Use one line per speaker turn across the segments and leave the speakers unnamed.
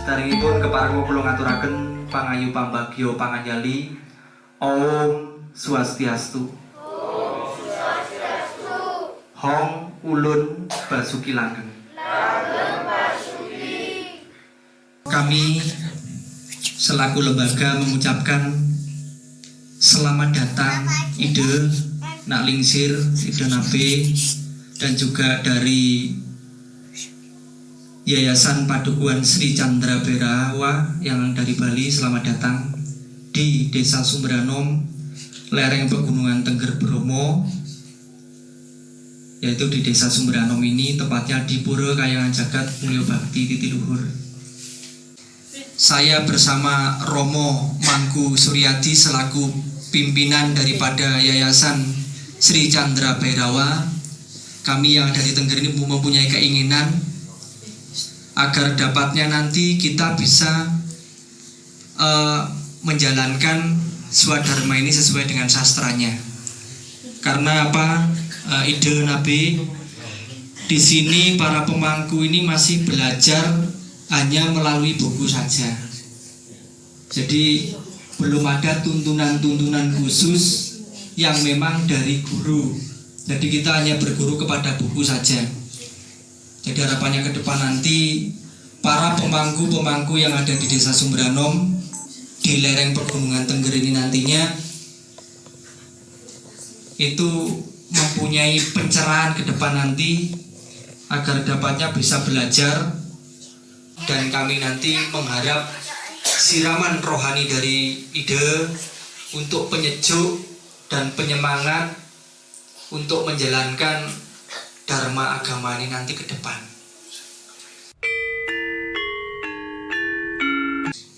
Saderengipun kepareng kula ngaturaken pangayu pambagya panganjali. Om Swastiastu. Hong ulun Basuki langgeng. Kami selaku lembaga mengucapkan selamat datang Ide Nak Lingsir, Ide Nabe, dan juga dari Yayasan Padukuhan Sri Chandra Bhairawa yang dari Bali. Selamat datang di Desa Sumberanom, lereng Pegunungan Tengger Bromo, yaitu di Desa Sumberanom ini, tepatnya di Pura Kahyangan Jagat Mulyo Bakti Titiluhur. Saya bersama Romo Mangku Suryadi selaku pimpinan daripada Yayasan Sri Chandra Bhairawa. Kami yang dari Tengger ini mempunyai keinginan agar dapatnya nanti kita bisa menjalankan swadharma ini sesuai dengan sastranya. Karena apa? Ide Nabi di sini para pemangku ini masih belajar hanya melalui buku saja. Jadi belum ada tuntunan-tuntunan khusus yang memang dari guru. Jadi kita hanya berguru kepada buku saja. Jadi harapannya ke depan nanti para pemangku-pemangku yang ada di Desa Sumberanom di lereng Pegunungan Tengger ini nantinya itu mempunyai pencerahan ke depan nanti agar dapatnya bisa belajar, dan kami nanti mengharap siraman rohani dari Ide untuk penyejuk dan penyemangat untuk menjalankan dharma agama ini nanti ke depan.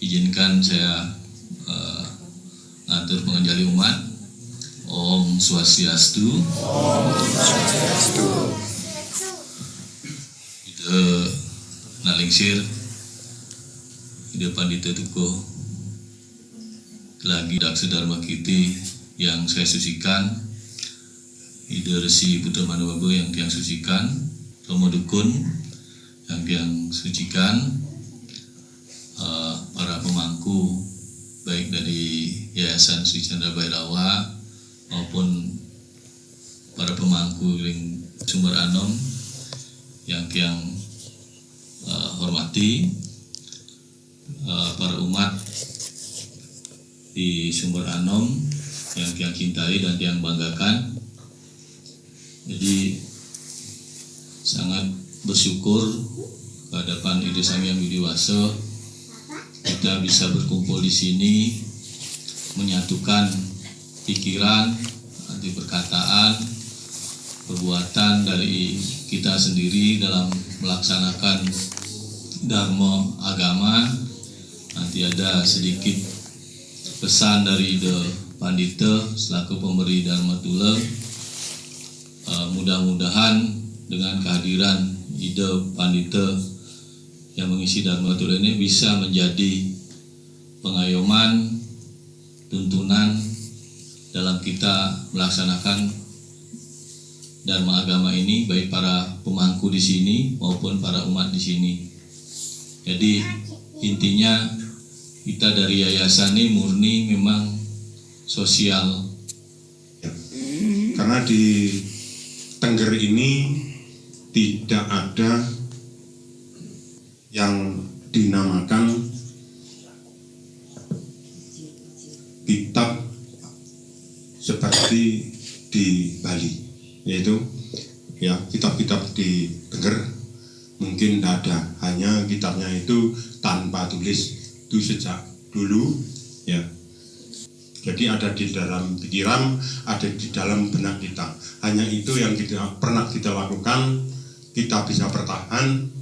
Izinkan saya ngatur penganjali umat. Om Swastiastu. Om Swastiastu. Ide Nak Lingsir, Ide Pandita Tukuh lagi Daksa Dharma Kiti yang saya sucikan, Ide Resi Putra Manawabo yang tiang sucikan, Romo Dukun yang tiang sucikan, para pemangku baik dari Yayasan Sri Chandra Bhairawa maupun para pemangku ring Sumber Anom yang tiang hormati, para umat di Sumber Anom yang tiang cintai dan tiang banggakan. Jadi sangat bersyukur kehadapan Ide Sanghyang Widiwasa kita bisa berkumpul di sini, menyatukan pikiran, anti perkataan, perbuatan dari kita sendiri dalam melaksanakan dharma agama. Nanti ada sedikit pesan dari Ide Pandita selaku pemberi dharma tula mudah-mudahan dengan kehadiran Ida Pandita yang mengisi Dharma-Tura ini bisa menjadi pengayoman, tuntunan dalam kita melaksanakan Dharma agama ini, baik para pemangku di sini maupun para umat di sini. Jadi intinya kita dari yayasan ini murni memang sosial.
Karena di Tengger ini tidak ada yang dinamakan kitab seperti di Bali, yaitu ya kitab-kitab di Tengger mungkin tidak ada, hanya kitabnya itu tanpa tulis itu sejak dulu ya. Jadi ada di dalam pikiran, ada di dalam benak kita. Hanya itu yang kita pernah kita lakukan, kita bisa bertahan.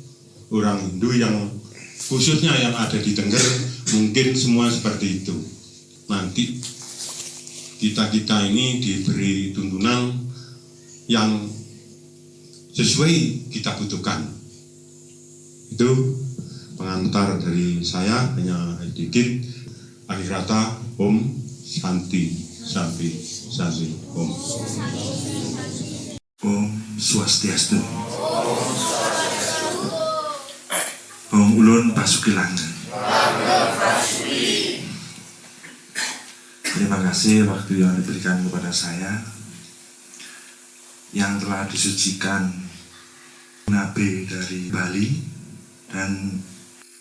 Orang Hindu yang khususnya yang ada di Tengger mungkin semua seperti itu. Nanti kita ini diberi tuntunan yang sesuai kita butuhkan. Itu pengantar dari saya, hanya sedikit. Akhir kata, Om Santi Santi Santi Om.
Om Swastiastu. Om Ulun Basuki Langgeng. Terima kasih waktu yang diberikan kepada saya yang telah disucikan Nabi dari Bali dan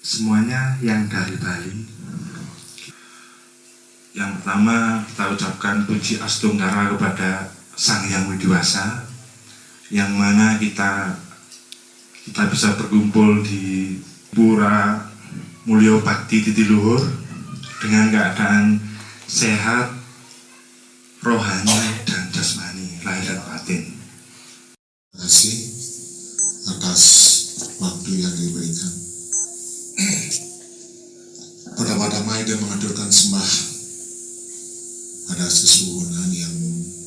semuanya yang dari Bali. Yang pertama kita ucapkan puji Astunggara kepada Sang Hyang Widiwasa, yang mana kita bisa berkumpul di Pura Mulyo Bakti Titiluhur dengan keadaan sehat, rohani dan jasmani, lahir dan batin.
Terima kasih atas waktu yang diberikan. Pertama-tama Ida mengaturkan sembah pada sesuhunan yang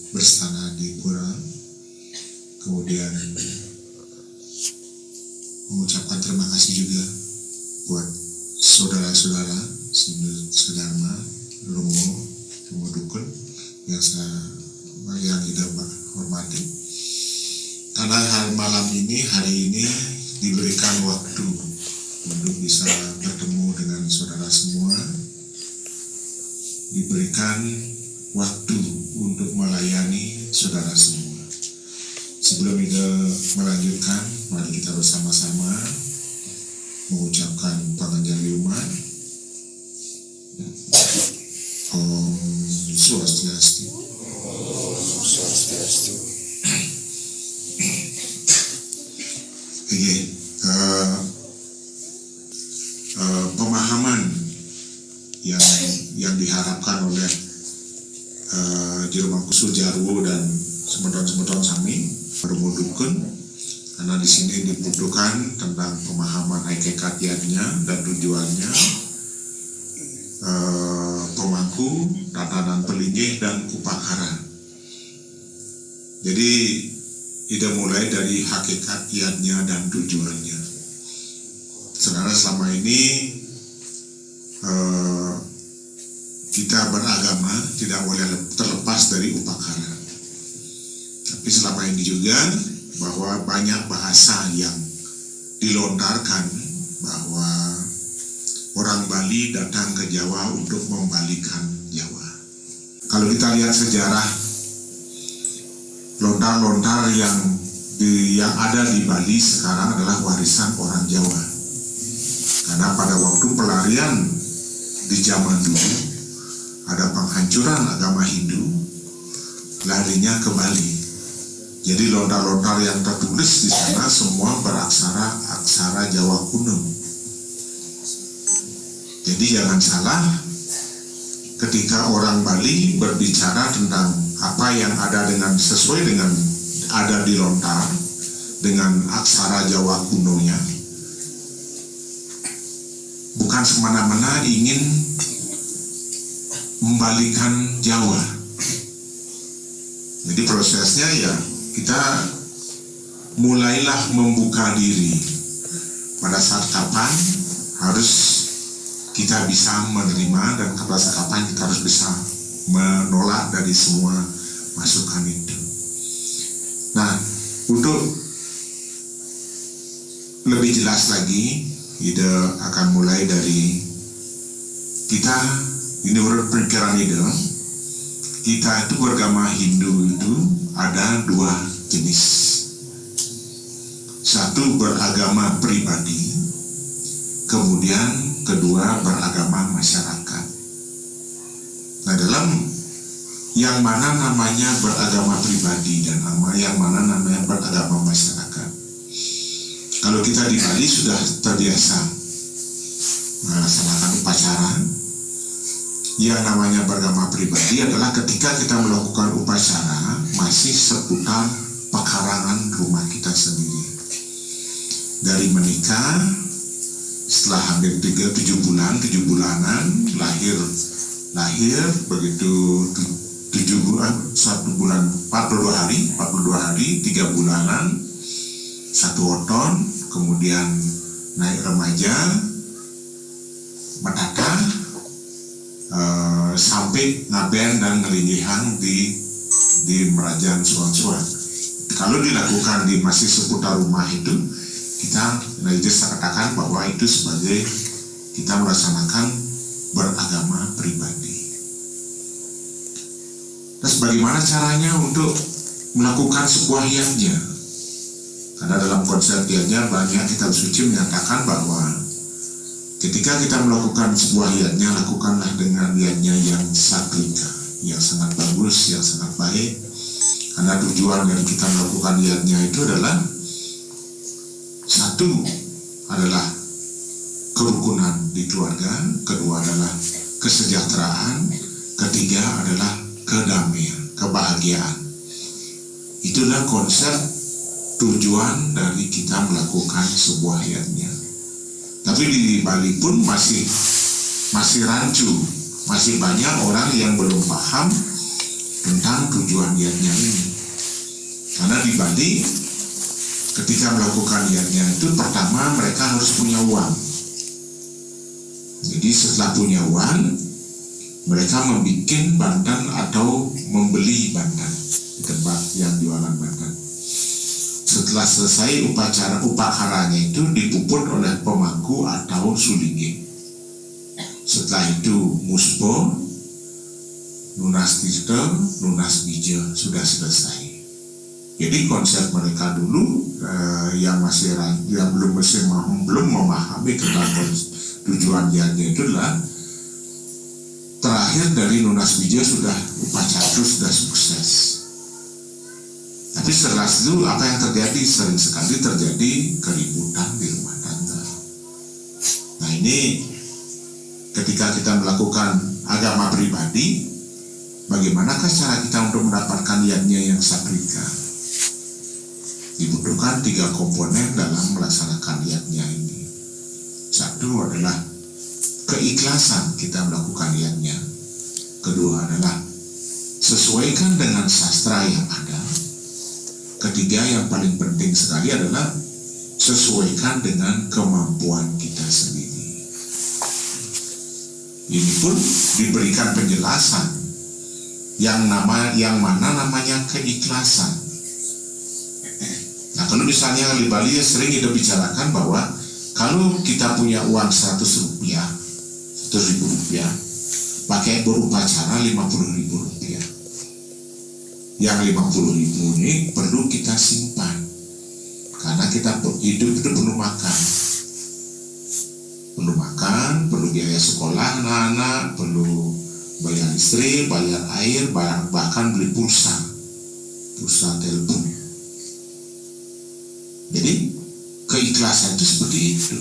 berstana di pura, kemudian mengucapkan terima kasih juga buat saudara-saudara sedharma, Romo Dukun yang Ida hormati. Karena hari ini diberikan waktu untuk bisa bertemu dengan saudara semua, diberikan waktu untuk melayani saudara semua. Sebelum kita melanjutkan, mari kita bersama-sama mengucapkan panganjali umat. Om Swastiastu. Pemahaman yang diharapkan oleh Jero Mangkusul Jarwo dan semeton-semeton sami Romo Dukun, karena di sini dibutuhkan tentang pemahaman hakikatnya dan tujuannya, pemangku, tatanan pelinggih dan upakara. Jadi tidak mulai dari hakikatnya dan tujuannya. Saudara, selama ini kita beragama tidak boleh terlepas dari upakara. Tapi selama ini juga bahwa banyak bahasa yang dilontarkan bahwa orang Bali datang ke Jawa untuk membalikan Jawa. Kalau kita lihat sejarah, lontar-lontar yang ada di Bali sekarang adalah warisan orang Jawa. Karena pada waktu pelarian di zaman dulu ada penghancuran agama Hindu, larinya ke Bali. Jadi lontar-lontar yang tertulis di sana semua beraksara Jawa kuno. Jadi jangan salah ketika orang Bali berbicara tentang apa yang ada sesuai dengan ada di lontar dengan aksara Jawa kunonya, bukan semena-mena ingin membalikan Jawa. Jadi prosesnya ya kita mulailah membuka diri pada saat kapan harus kita bisa menerima dan pada saat kapan kita harus bisa menolak dari semua masukan itu. Nah, untuk lebih jelas lagi, ide akan mulai dari kita, ini menurut pikiran ide, kita itu beragama Hindu itu ada dua jenis. Satu beragama pribadi, kemudian kedua beragama masyarakat. Nah, dalam yang mana namanya beragama pribadi dan yang mana namanya beragama masyarakat. Kalau kita di Bali sudah terbiasa melaksanakan upacara, yang namanya beragama pribadi adalah ketika kita melakukan upacara masih seputar pekarangan rumah kita sendiri. Dari menikah, setelah hampir 7 bulanan, lahir begitu 7 bulan, 1 bulan, 42 hari, 3 bulanan, 1 oton, kemudian naik remaja, menata, sampai ngaben dan ngelinggihan di Merajaan Suan-Suan. Kalau dilakukan di masih seputar rumah itu, kita katakan bahwa itu sebagai kita melaksanakan beragama pribadi. Terus bagaimana caranya untuk melakukan sebuah yajna? Karena dalam konsep yajna banyak kitab suci menyatakan bahwa ketika kita melakukan sebuah yajna, lakukanlah dengan yajna yang satvika, yang sangat bagus, yang sangat baik. Karena tujuan dari kita melakukan yajna itu adalah satu adalah kerukunan di keluarga, kedua adalah kesejahteraan, ketiga adalah kedamaian, kebahagiaan. Itulah konsep tujuan dari kita melakukan sebuah yajna. Tapi di Bali pun masih rancu, masih banyak orang yang belum paham tentang tujuan yajna ini. Karena di Bali ketika melakukan yajna itu pertama mereka harus punya uang. Jadi setelah punya uang, mereka membuat bandan atau membeli bandan di tempat yang jualan bandan. Setelah selesai upacaranya itu dipuput oleh pemangku atau sulinge. Setelah itu muspo, lunas tirta, lunas bija sudah selesai. Jadi konsep mereka dulu yang belum memahami tentang tujuan yajna itu adalah terakhir dari lunas bija sudah upacara itu sudah sukses. Tapi setelah itu apa yang terjadi? Sering sekali terjadi keributan di rumah tangga. Nah ini ketika kita melakukan agama pribadi, bagaimanakah cara kita untuk mendapatkan yajna yang satvika? Dibutuhkan 3 komponen dalam melaksanakan yajna ini. Satu adalah keikhlasan kita melakukan yajna. Kedua adalah sesuaikan dengan sastra yang ada. Ketiga yang paling penting sekali adalah sesuaikan dengan kemampuan kita sendiri. Ini pun diberikan penjelasan yang mana namanya keikhlasan. Nah kalau misalnya di Bali sering kita bicarakan bahwa kalau kita punya uang 100 ribu rupiah, pakai berupacara 50.000 rupiah. Yang 50.000 ini perlu kita simpan karena kita hidup itu perlu makan, perlu biaya sekolah anak-anak, perlu bayar listrik, bayar air, bahkan beli pulsa telepon. Jadi keikhlasan itu seperti itu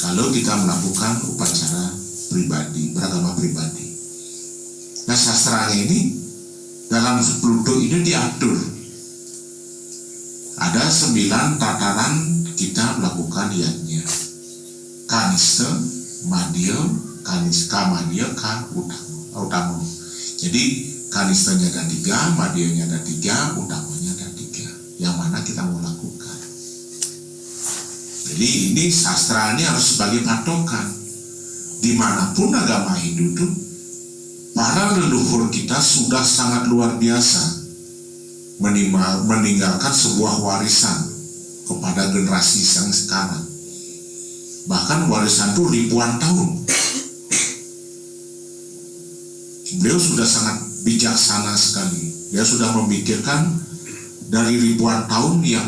kalau kita melakukan upacara pribadi, beragama pribadi. Nah sastranya ini dalam Pluto ini diatur ada 9 tataran kita melakukan yajna. Kanista, madya, madya, utama. Jadi kanistanya ada 3, madyanya ada 3, utamanya ada 3. yang mana kita mau lakukan. Jadi ini sastra ini harus sebagai patokan. Dimanapun agama Hindu itu, para leluhur kita sudah sangat luar biasa meninggalkan sebuah warisan kepada generasi yang sekarang. Bahkan warisan itu ribuan tahun. Beliau sudah sangat bijaksana sekali. Dia sudah memikirkan dari ribuan tahun yang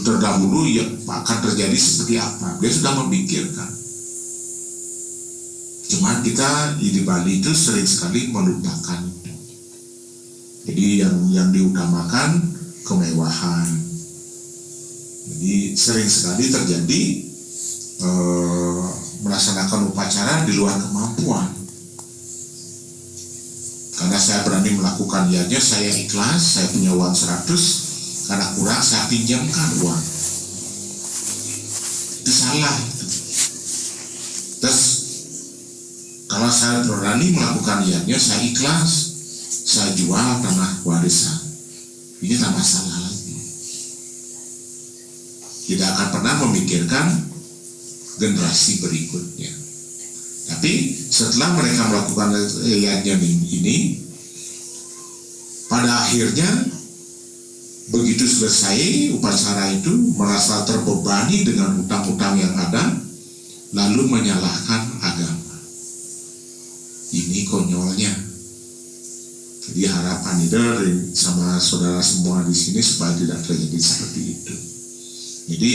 terdahulu yang akan terjadi seperti apa. Dia sudah memikirkan. Cuman kita di Bali itu sering sekali melupakan itu. Jadi yang diutamakan kemewahan. Jadi sering sekali terjadi melaksanakan upacara di luar kemampuan. Karena saya berani melakukan ianya, saya ikhlas, saya punya uang 100, karena kurang saya pinjamkan uang. Itu salah. Terus kalau saya berani melakukan ianya, saya ikhlas, saya jual tanah warisan. Ini tak masalah lagi. Tidak akan pernah memikirkan generasi berikutnya. Tapi setelah mereka melakukan ianya ini, pada akhirnya begitu selesai upacara itu merasa terbebani dengan hutang-hutang yang ada, lalu menyalahkan agama. Ini konyolnya. Jadi harapan itu sama saudara semua di sini supaya tidak terjadi seperti itu. Jadi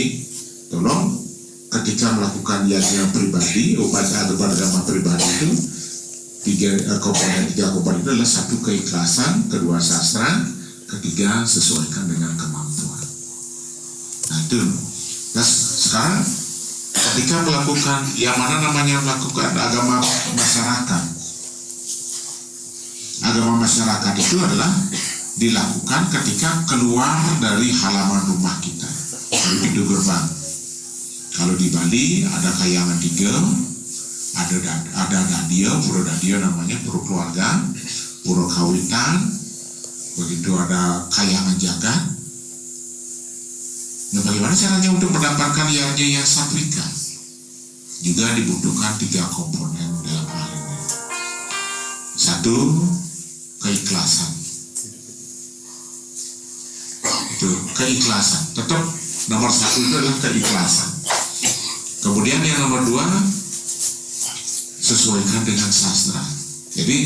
tolong ketika melakukan yajna pribadi, upacara beragama pribadi itu tiga komponen itu adalah satu keikhlasan, kedua sastra, ketiga sesuaikan dengan kemampuan. Nah itu. Nah sekarang ketika melakukan yang mana namanya melakukan agama masyarakat. Agama masyarakat itu adalah dilakukan ketika keluar dari halaman rumah kita, dari pintu gerbang. Kalau di Bali ada kayangan 3, ada dadia, pura dadia namanya, pura keluarga, pura kawitan, begitu ada kayangan jagat. Nah bagaimana caranya untuk mendapatkan yajna yang satvika? Juga dibutuhkan 3 komponen dalam hal ini. 1, keikhlasan. Itu keikhlasan. Tetap nomor 1 itu adalah keikhlasan. Kemudian yang nomor 2, sesuaikan dengan sastra. Jadi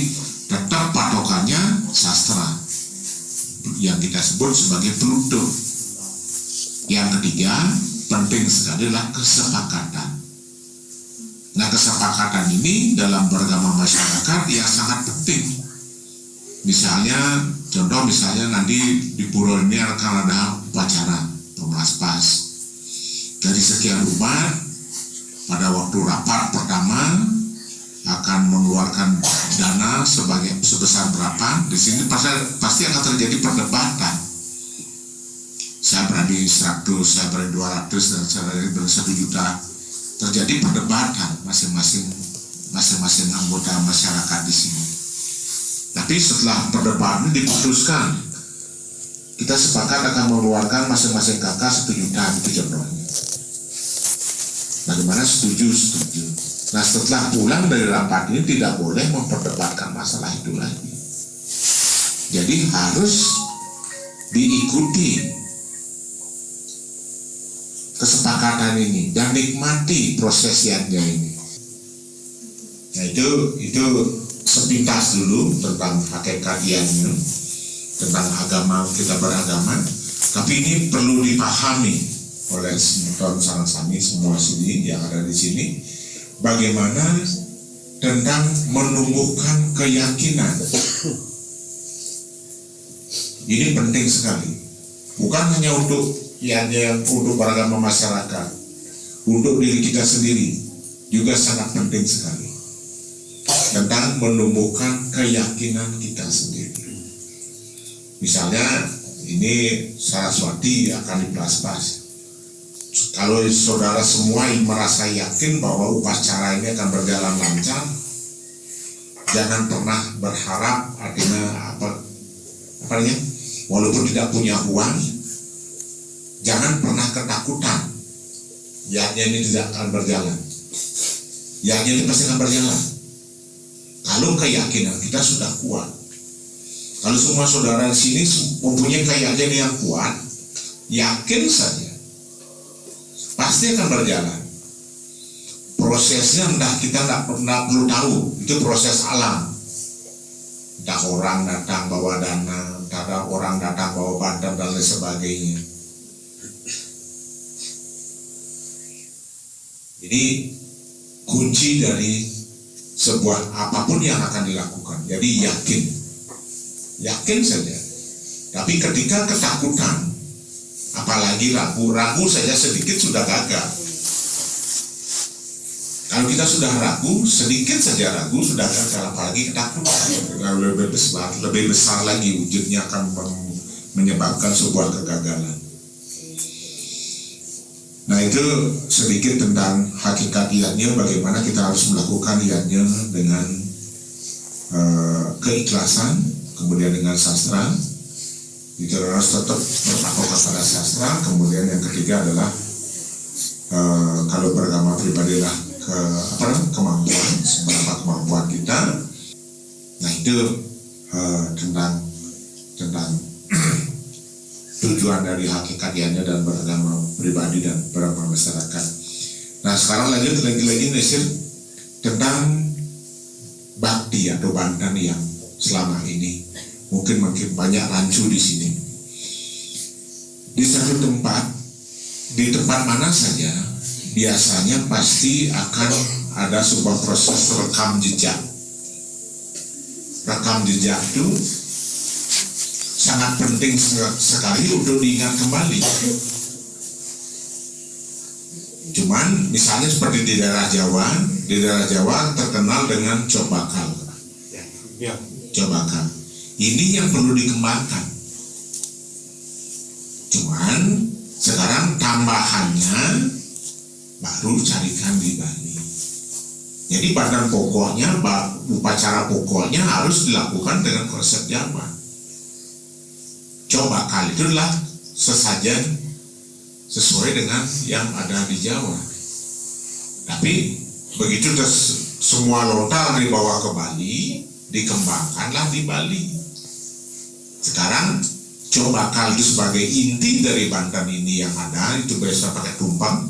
tetap patokannya sastra yang kita sebut sebagai penutup. Yang ketiga, penting sekali adalah kesepakatan. Nah kesepakatan ini dalam beragama masyarakat yang sangat penting. Misalnya, contoh misalnya nanti di pura ini akan ada upacara pemelaspas. Dari sekian umat, pada waktu rapat pertama akan mengeluarkan dana sebesar berapa. Di sini pasti akan terjadi perdebatan. Saya berani 100, saya berani 200, dan saya berani 1 juta. Terjadi perdebatan masing-masing anggota masyarakat di sini. Tapi setelah perdebatan diputuskan, kita sepakat akan mengeluarkan masing-masing kakak 1 juta itu contohnya. Bagaimana setuju? Nah setelah pulang dari rapat ini tidak boleh memperdebatkan masalah itu lagi. Jadi harus diikuti kesepakatan ini dan nikmati proses yajna ini. Nah itu sepintas dulu tentang hakikat yajna, tentang agama, kita beragama. Tapi ini perlu dipahami oleh sangat sami semua sini yang ada di sini, bagaimana tentang menumbuhkan keyakinan. Ini penting sekali, bukan hanya untuk untuk beragama masyarakat, untuk diri kita sendiri juga sangat penting sekali tentang menumbuhkan keyakinan kita sendiri. Misalnya ini Saraswati akan dipelas-pelas. Kalau saudara semua merasa yakin bahwa upacara ini akan berjalan lancar, jangan pernah berharap, artinya walaupun tidak punya uang, ketakutan, yaknya ini tidak akan berjalan. Yaknya ini pasti akan berjalan. Kalau keyakinan kita sudah kuat, kalau semua saudara di sini mempunyai keyakinan yang kuat, yakin saja pasti akan berjalan. Prosesnya kita tidak pernah perlu tahu, itu proses alam. Entah orang datang bawa dana, entah orang datang bawa badan dan lain sebagainya. Jadi kunci dari sebuah apapun yang akan dilakukan, jadi yakin saja. Tapi ketika ketakutan, apalagi ragu saja sedikit sudah gagal. Kalau kita sudah ragu, sedikit saja ragu sudah gagal, apalagi ketakutan. Lebih besar lagi wujudnya akan menyebabkan sebuah kegagalan. Nah, itu sedikit tentang hakikat iatnya, bagaimana kita harus melakukan iatnya dengan keikhlasan, kemudian dengan sastra. Kita harus tetap bertakwa kepada sastra. Kemudian yang ketiga adalah kalau beragama pribadilah kemampuan, seberapa kemampuan kita. Nah, itu tentang tujuan dari hakikat iatnya dan beragama pribadi dan beragama masyarakat. Nah, sekarang lanjut lagi Nesir tentang bakti atau bantan yang selama ini mungkin banyak rancu di sini. Di satu tempat, di tempat mana saja, biasanya pasti akan ada sebuah proses rekam jejak. Rekam jejak itu sangat penting sekali untuk diingat kembali. Cuman misalnya seperti di daerah Jawa terkenal dengan cok bakal. Cok bakal. Ini yang perlu dikembangkan. Cuman sekarang tambahannya baru carikan di Bali. Jadi badan pokoknya, upacara pokoknya harus dilakukan dengan konsep Jawa. Coba kali itu adalah sesajen sesuai dengan yang ada di Jawa. Tapi begitu semua lontar dibawa ke Bali, dikembangkanlah di Bali. Sekarang coba kali itu sebagai inti dari Banten ini yang ada, itu biasa pakai tumpeng,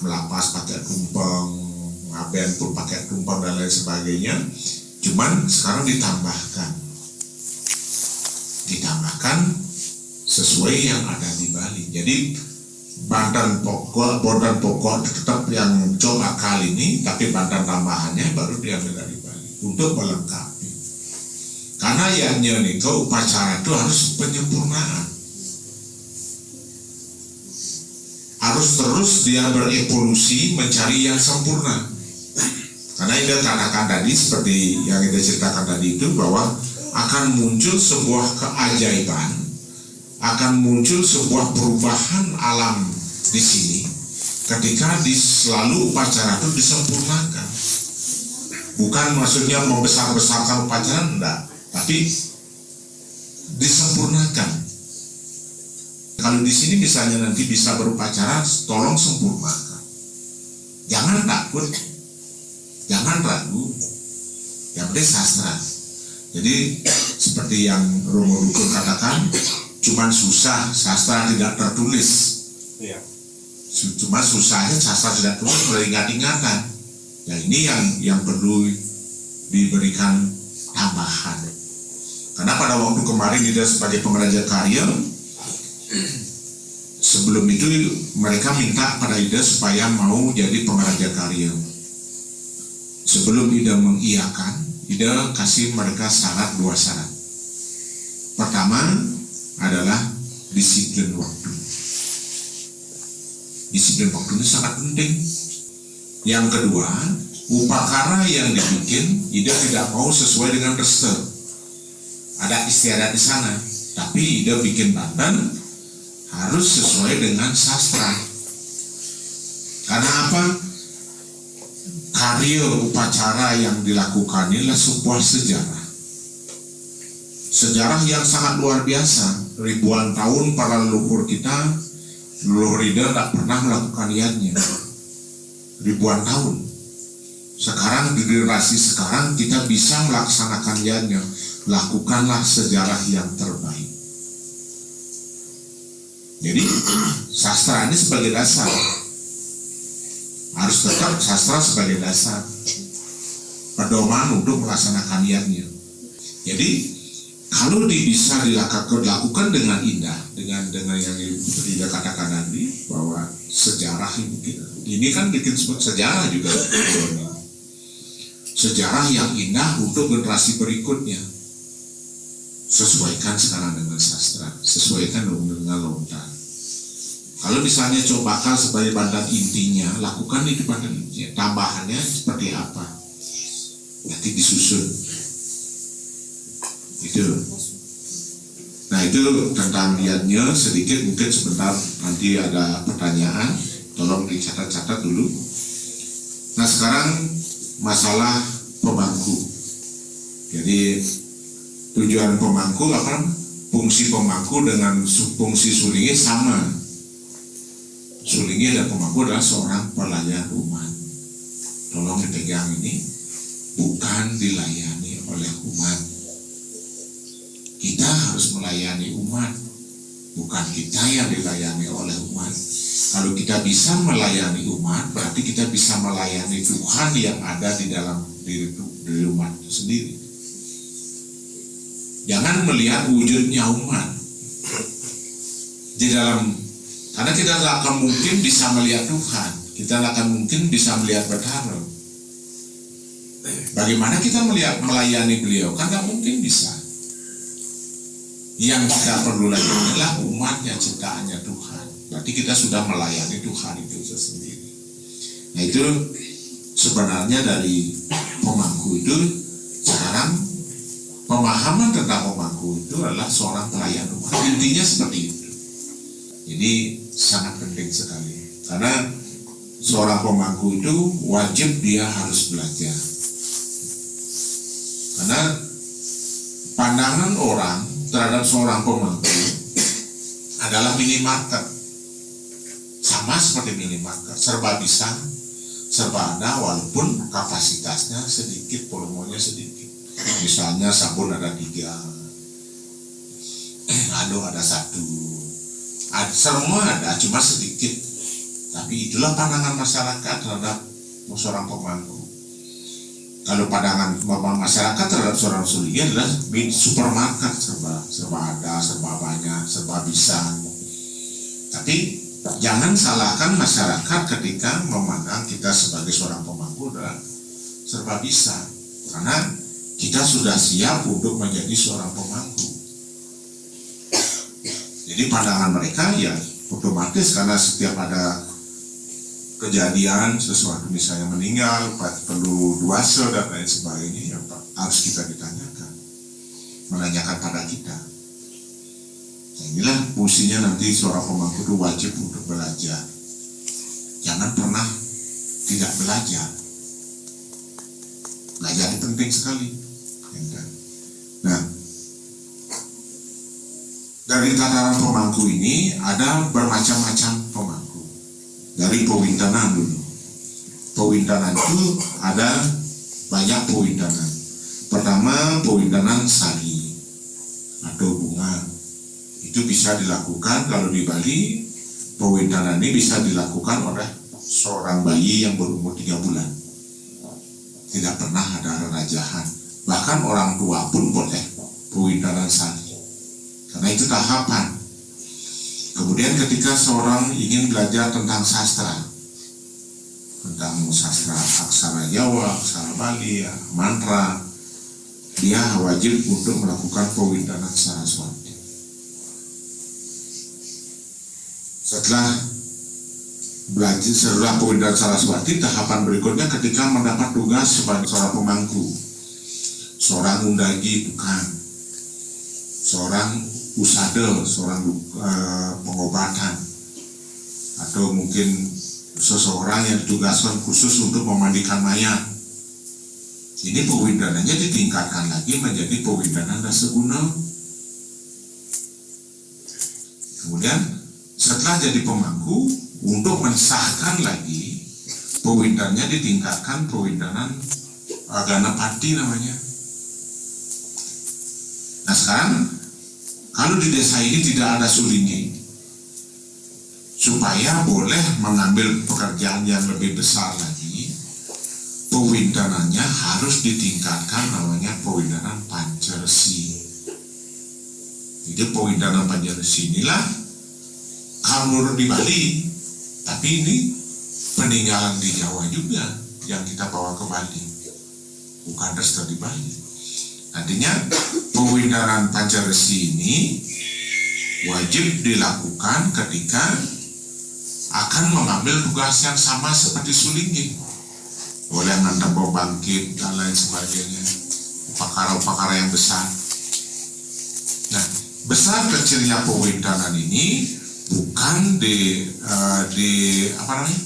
melapas pakai tumpeng, ngaben pun pakai tumpeng dan lain sebagainya. Cuman sekarang ditambahkan sesuai yang ada di Bali. Jadi badan pokok tetap yang coba kali ini, tapi badan tambahannya baru diambil dari Bali untuk melengkapi. Karena yang itu upacara itu harus penyempurnaan, harus terus dia berevolusi mencari yang sempurna. Karena kita katakan tadi, seperti yang kita ceritakan tadi itu, bahwa akan muncul sebuah keajaiban, akan muncul sebuah perubahan alam di sini ketika selalu upacara itu disempurnakan. Bukan maksudnya membesar-besarkan upacara, enggak, tapi disempurnakan. Kalau di sini misalnya nanti bisa berupacara, tolong sempurnakan. Jangan takut, jangan ragu, yang penting sastra. Jadi seperti yang Romo Dukun katakan, cuman susah sastra tidak tertulis. Iya. Cuma susahnya sastra tidak tertulis, beringat-ingatan. Ya ini yang perlu diberikan tambahan. Karena pada waktu kemarin kita sebagai pengraja karya, sebelum itu mereka minta pada Ida supaya mau jadi pengraja karya. Sebelum Ida mengiyakan, Ida kasih mereka dua syarat. Pertama adalah disiplin waktu. Disiplin waktu ini sangat penting. Yang kedua, upacara yang dibikin Ida tidak mau sesuai dengan restu. Ada istiadat di sana, tapi Ida bikin Banten harus sesuai dengan sastra. Karena apa? Karya upacara yang dilakukan inilah sebuah sejarah. Sejarah yang sangat luar biasa. Ribuan tahun para leluhur kita Leluhur Ida tak pernah melakukan niatnya ribuan tahun. Sekarang di generasi sekarang kita bisa melaksanakan niatnya. Lakukanlah sejarah yang terbaik. Jadi sastra ini sebagai dasar, harus tetap sastra sebagai dasar pedoman untuk melaksanakan niatnya. Jadi kalau bisa dilakukan dengan indah, dengan yang tidak katakan tadi bahwa sejarah ini kan bikin sejarah juga, sejarah yang indah untuk generasi berikutnya. Sesuaikan sekarang dengan sastra, sesuaikan dengan lontar. Kalau misalnya cobakan sebagai bandan intinya, lakukan itu bandan intinya. Tambahannya seperti apa? Nanti disusun. Itu. Nah itu tentang niatnya sedikit, mungkin sebentar nanti ada pertanyaan, tolong dicatat-catat dulu. Nah sekarang masalah pemangku. Jadi tujuan pemangku apa? Fungsi pemangku dengan fungsi sulingi sama. Sulingi dan pemangku adalah seorang pelayan umat. Tolong dipegang ini, bukan dilayani oleh umat. Kita harus melayani umat, bukan kita yang dilayani oleh umat. Kalau kita bisa melayani umat, berarti kita bisa melayani Tuhan yang ada di dalam diri umat itu sendiri. Jangan melihat wujudnya umat di dalam, karena kita tidak akan mungkin bisa melihat Tuhan, kita tidak akan mungkin bisa melihat Betara. Bagaimana kita melayani beliau? Kan tidak mungkin bisa. Yang kita perlu layani adalah umatnya, ciptaannya Tuhan. Berarti kita sudah melayani Tuhan itu sendiri. Nah itu sebenarnya dari pemangku itu. Sekarang pemahaman tentang pemangku itu adalah seorang pelayan umat. Intinya seperti itu. Jadi sangat penting sekali. Karena seorang pemangku itu wajib dia harus belajar. Karena pandangan orang terhadap seorang pemangku adalah minimarket, sama seperti minimarket, serba bisa, serba ada, walaupun kapasitasnya sedikit, volumenya sedikit. Misalnya sabun ada 3, anduk ada 1, semua ada, cuma sedikit. Tapi itulah pandangan masyarakat terhadap seorang pemangku. Kalau pandangan masyarakat terhadap seorang sulingi adalah supermarket, serba ada, serba banyak, serba bisa. Tapi jangan salahkan masyarakat ketika memandang kita sebagai seorang pemangku adalah serba bisa, karena kita sudah siap untuk menjadi seorang pemangku. Jadi pandangan mereka ya otomatis, karena setiap ada kejadian sesuatu misalnya meninggal, perlu duasa dan lain sebagainya, ya harus kita ditanyakan, menanyakan pada kita. Nah, inilah fungsinya nanti seorang pemangku itu wajib untuk belajar. Jangan pernah tidak belajar. Belajar itu penting sekali. Nah, dari tataran pemangku ini ada bermacam-macam pemangku. Dari pewintanan dulu. Pewintanan itu ada banyak pewintanan. Pertama, pewintanan sari atau bunga. Itu bisa dilakukan kalau di Bali. Pewintanan ini bisa dilakukan oleh seorang bayi yang berumur 3 bulan. Tidak pernah ada rerajahan. Bahkan orang tua pun boleh pewintanan sari. Karena itu tahapan. Kemudian ketika seorang ingin belajar tentang sastra, tentang sastra aksara Jawa, aksara Bali, mantra, dia wajib untuk melakukan pewintanan Saraswati. Setelah pewintanan Saraswati, tahapan berikutnya ketika mendapat tugas sebagai seorang pemangku, seorang undagi tukang, seorang usada, seorang pengobatan, atau mungkin seseorang yang ditugaskan khusus untuk memandikan mayat. Ini pewindanannya ditingkatkan lagi menjadi pewindanan daseguna. Kemudian setelah jadi pemangku, untuk mensahkan lagi pewindannya ditingkatkan pewindanan Ganapati namanya. Nah sekarang kalau di desa ini tidak ada sulinggi, supaya boleh mengambil pekerjaan yang lebih besar lagi, pewindanannya harus ditingkatkan, namanya pewindanan Panceresi. Jadi pewindanan Panceresi inilah kalau di Bali, tapi ini peninggalan di Jawa juga yang kita bawa ke Bali, bukan resto di Bali. Artinya pewindanan Panceresi ini wajib dilakukan ketika akan mengambil tugas yang sama seperti sulinggi, boleh mantap bangkit dan lain sebagainya, upakara-upakara yang besar. Nah, besar kecilnya pewindanan ini bukan di apa namanya,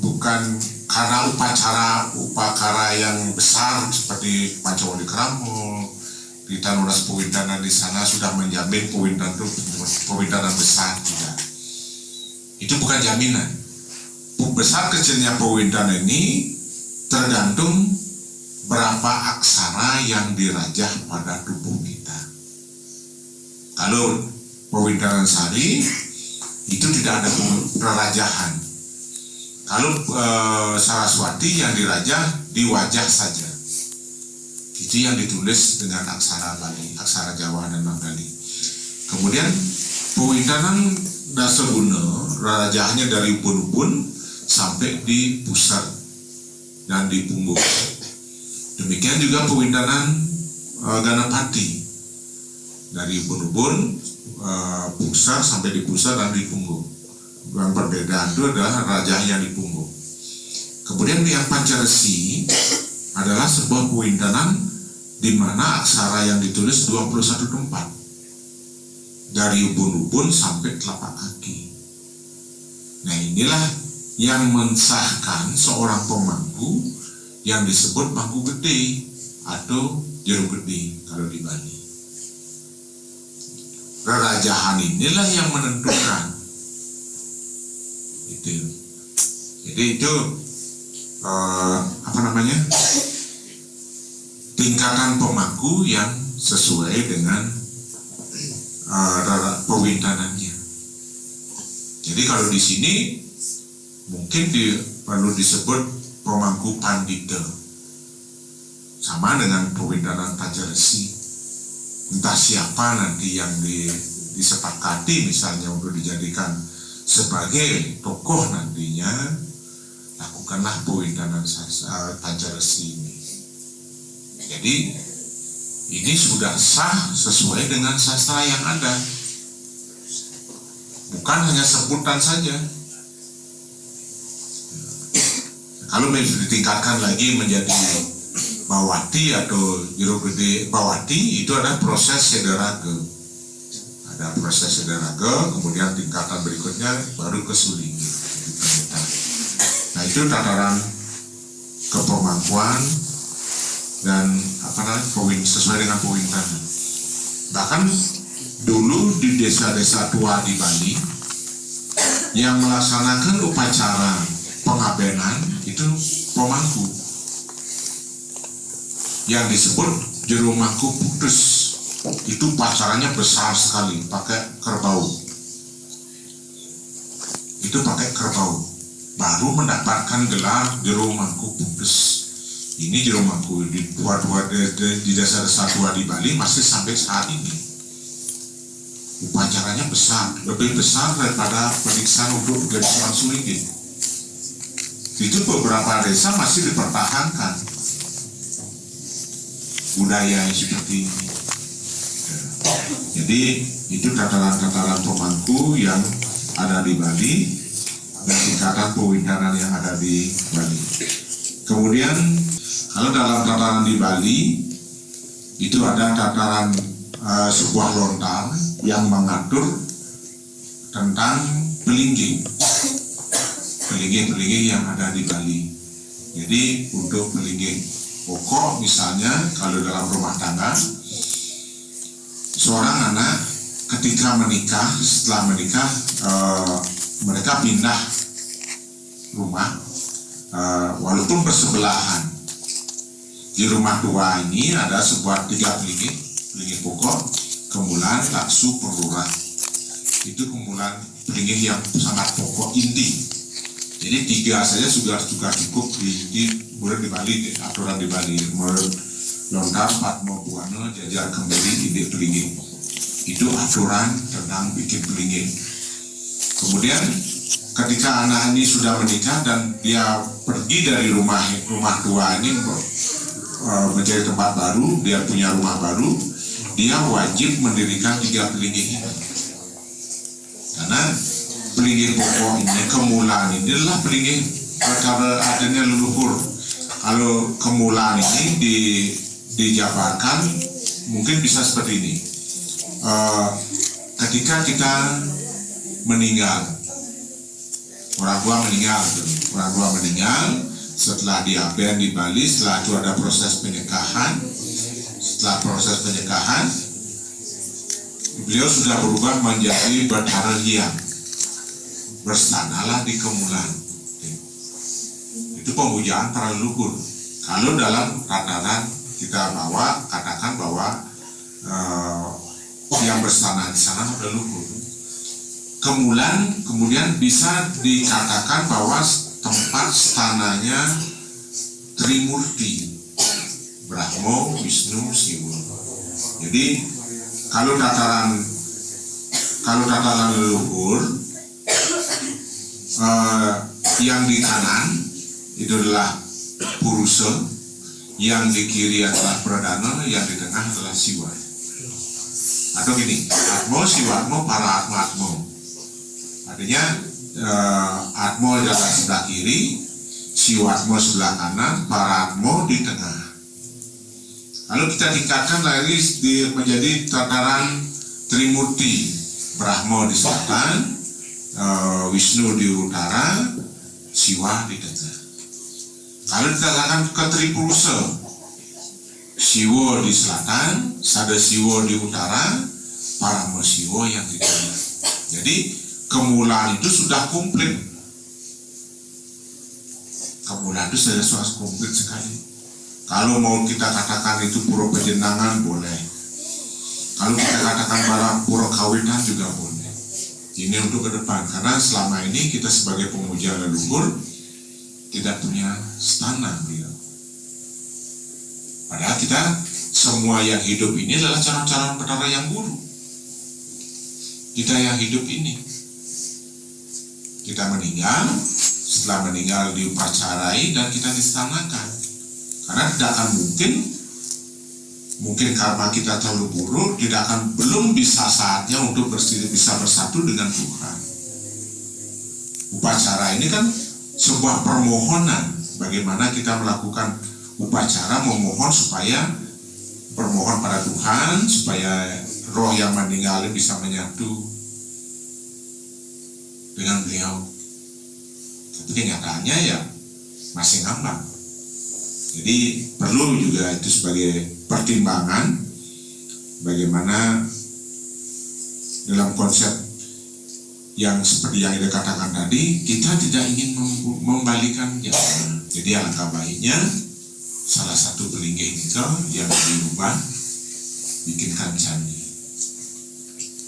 bukan karena upakara yang besar seperti Pancawali Keramo, di Tanuras pewindanan di sana sudah menjamin pewindanan besar, tidak. Itu bukan jaminan. Besar kecilnya pewindanan ini tergantung berapa aksara yang dirajah pada tubuh kita. Kalau pewindanan Sari itu tidak ada perajahan. Kalau Saraswati yang dirajah di wajah saja. Itu yang ditulis dengan aksara Bali, aksara Jawa dan Bengali. Kemudian pewindanan Dasaguna, rajahnya dari ubun-ubun sampai di pusat dan di punggung. Demikian juga pewindanan Ganapati, dari ubun-ubun, pusat sampai di pusat dan di punggung. Yang perbedaan itu adalah rajahnya di punggung. Kemudian yang Panceresi adalah sebuah pewindanan di mana aksara yang ditulis 21 tempat, dari ubun-ubun sampai telapak kaki. Nah inilah yang mensahkan seorang pemangku yang disebut mangku gede atau jeru gede kalau di Bali. Rerajahan inilah yang menentukan. Jadi itu apa namanya, tingkatan pemangku yang sesuai dengan pewindanannya. Jadi kalau di sini mungkin perlu disebut pemangku pandita, sama dengan pewindanan Panceresi. Entah siapa nanti yang disepakati misalnya untuk dijadikan sebagai tokoh nantinya, lakukanlah pewindanan Panceresi ini. Jadi ini sudah sah sesuai dengan sastra yang ada, bukan hanya sebutan saja. Kalau ditingkatkan lagi menjadi Bawati atau Jero Gede Bawati, itu adalah proses sederage. Ada proses sederage, kemudian tingkatan berikutnya baru ke sulinggi. Nah itu tataran kepemangkuan dan apa namanya, sesuai dengan pewindanan. Bahkan dulu di desa-desa tua di Bali yang melaksanakan upacara pengabenan itu pemangku yang disebut jero mangku putus. Itu pacarannya besar sekali, pakai kerbau. Itu pakai kerbau baru mendapatkan gelar jero mangku putus. Ini jero mangku di desa-desa tua di Bali masih sampai saat ini. Upacaranya besar, lebih besar daripada peniksaan untuk Gedung Sulinggi. Itu beberapa desa masih dipertahankan budaya yang seperti ini. Jadi itu tataran-tataran pemangku yang ada di Bali dan tingkatan pewindanan yang ada di Bali. Kemudian kalau dalam tataran di Bali itu ada tataran sebuah lontar yang mengatur tentang pelingging yang ada di Bali. Jadi untuk pelingging pokok misalnya kalau dalam rumah tangga, seorang anak ketika menikah, setelah menikah mereka pindah rumah walaupun bersebelahan. Di rumah tua ini ada sebuah 3 pelingin pokok, kemulan, laksu, perlurah. Itu kemulan pelingin yang sangat pokok inti. Jadi 3 saja sudah cukup di Bali, aturan di Bali. Lontar, Patmo, Buana, jajar kembali ide pelingin. Itu aturan tentang bikin pelingin. Kemudian ketika anak ini sudah menikah dan dia pergi dari rumah tua ini mencari tempat baru, dia punya rumah baru, dia wajib mendirikan 3 pelingin ini. Karena pelingin pokok ini, kemulan ini adalah pelingin perkara adanya leluhur. Kalau kemulan ini dijabarkan mungkin bisa seperti ini. Ketika kita meninggal, orang tua meninggal, setelah diaben di Bali, setelah itu ada proses penyekahan. Setelah proses penyekahan, beliau sudah berubah menjadi Bathara Hyang, bersanalah di kemulan. Itu pemujaan para leluhur. Kalau dalam tataran kita katakan bahwa yang bersana di sana adalah leluhur. Kemulan kemudian bisa dikatakan bahwa tempat stananya Trimurti, Brahma, Wisnu, Siwa. Jadi kalau tataran leluhur, yang di kanan itu adalah Purusa, yang di kiri adalah Pradana, yang di tengah adalah Siwa. Atau gini, Atmo, Siwatmo, para Atmo. Artinya Atmo adalah sebelah kiri, Siwatmo sebelah kanan, Paratmo di tengah. Lalu kita tingkatkan lagi menjadi tataran Trimurti, Brahma di selatan, Wisnu di utara, Siwa di tengah. Lalu kita katakan ke Tripurusa, Siwa di selatan, Sada Siwa di utara, Parama Siwa yang di tengah. Jadi kemulan itu sudah komplit. Kemulan itu sudah komplit sekali. Kalau mau kita katakan itu pura penjenengan boleh. Kalau kita katakan pura kawinan juga boleh. Ini untuk ke depan, karena selama ini kita sebagai pemuja leluhur tidak punya stana beliau. Padahal kita semua yang hidup ini adalah calon-calon Bathara yang buruk. Kita yang hidup ini, kita meninggal, setelah meninggal diupacarai dan kita distanakan. Karena tidak akan mungkin karena kita terlalu buruk, belum bisa saatnya untuk bisa bersatu dengan Tuhan. Upacara ini kan sebuah permohonan, bagaimana kita melakukan upacara memohon permohon pada Tuhan supaya roh yang meninggal bisa menyatu dengan beliau. Tapi kenyataannya ya masih ngambang. Jadi perlu juga itu sebagai pertimbangan bagaimana dalam konsep yang seperti yang kita katakan tadi, kita tidak ingin membalikan zaman. Jadi alangkah baiknya salah satu pelinggi itu yang dirubah, bikinkan candi.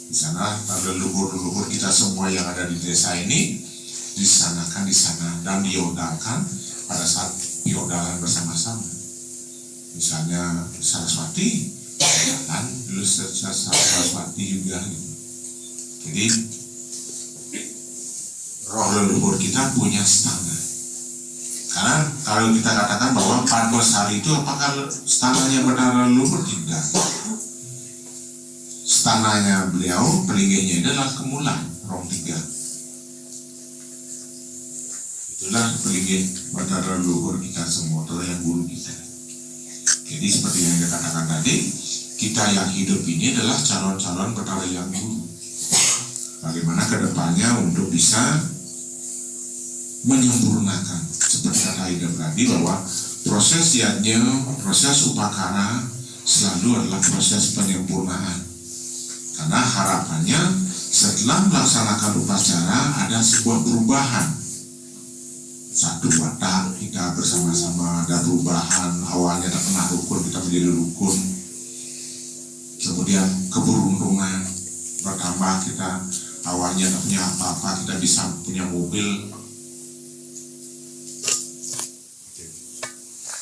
Di sana leluhur-leluhur kita semua yang ada di desa ini disanakan di sana dan diodalkan pada saat diodalan bersama-sama. Misalnya Saraswati, kan dulu Saraswati juga. Jadi roh leluhur kita punya stana. Karena kalau kita katakan bahwa Padmasari itu apakah stananya Bathara leluhur? Tidak. Stananya beliau, pelingginya adalah kemulan, roh 3. Itulah pelinggi Bathara leluhur kita semua, atau yang guru kita. Jadi seperti yang dikatakan tadi, kita yang hidup ini adalah calon-calon Bathara yang guru. Bagaimana kedepannya untuk bisa menyempurnakan, seperti kata Ida tadi bahwa proses yajna, proses upakara selalu adalah proses penyempurnaan. Karena harapannya setelah melaksanakan upacara ada sebuah perubahan. Satu watak kita bersama-sama, ada perubahan. Awalnya tak pernah rukun, kita menjadi rukun. Kemudian keberuntungan bertambah, kita awalnya tak punya apa-apa, kita bisa punya mobil.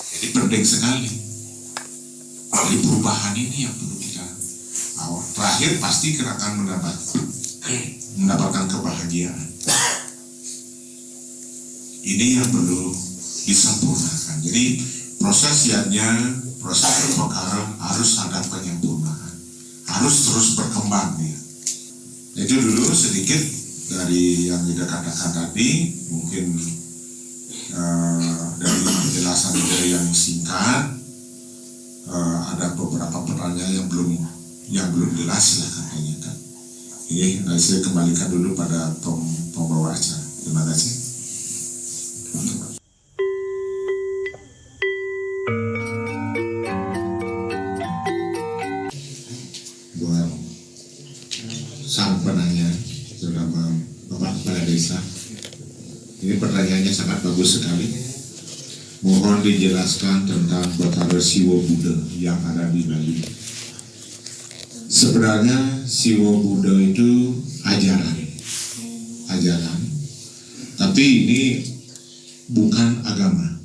Jadi penting sekali. Jadi perubahan ini yang perlu kita terakhir pasti kita akan mendapatkan kebahagiaan. Ini yang perlu disempurnakan. Jadi prosesnya, proses berpekaran harus ada penyempurnaan, harus terus berkembang ya. Itu dulu sedikit dari yang kita katakan tadi, mungkin dari penjelasan dari yang singkat, ada beberapa pertanyaan yang belum jelas, silahkan tanyakan. Ini saya kembalikan dulu pada pembawa acara. Terima kasih. Buat sang penanya, terutama Bapak Kepala Desa, ini pertanyaannya sangat bagus sekali. Mohon dijelaskan tentang Betara Siwo Buddha yang ada di Bali. Sebenarnya Siwo Buddha itu ajaran, tapi ini bukan agama.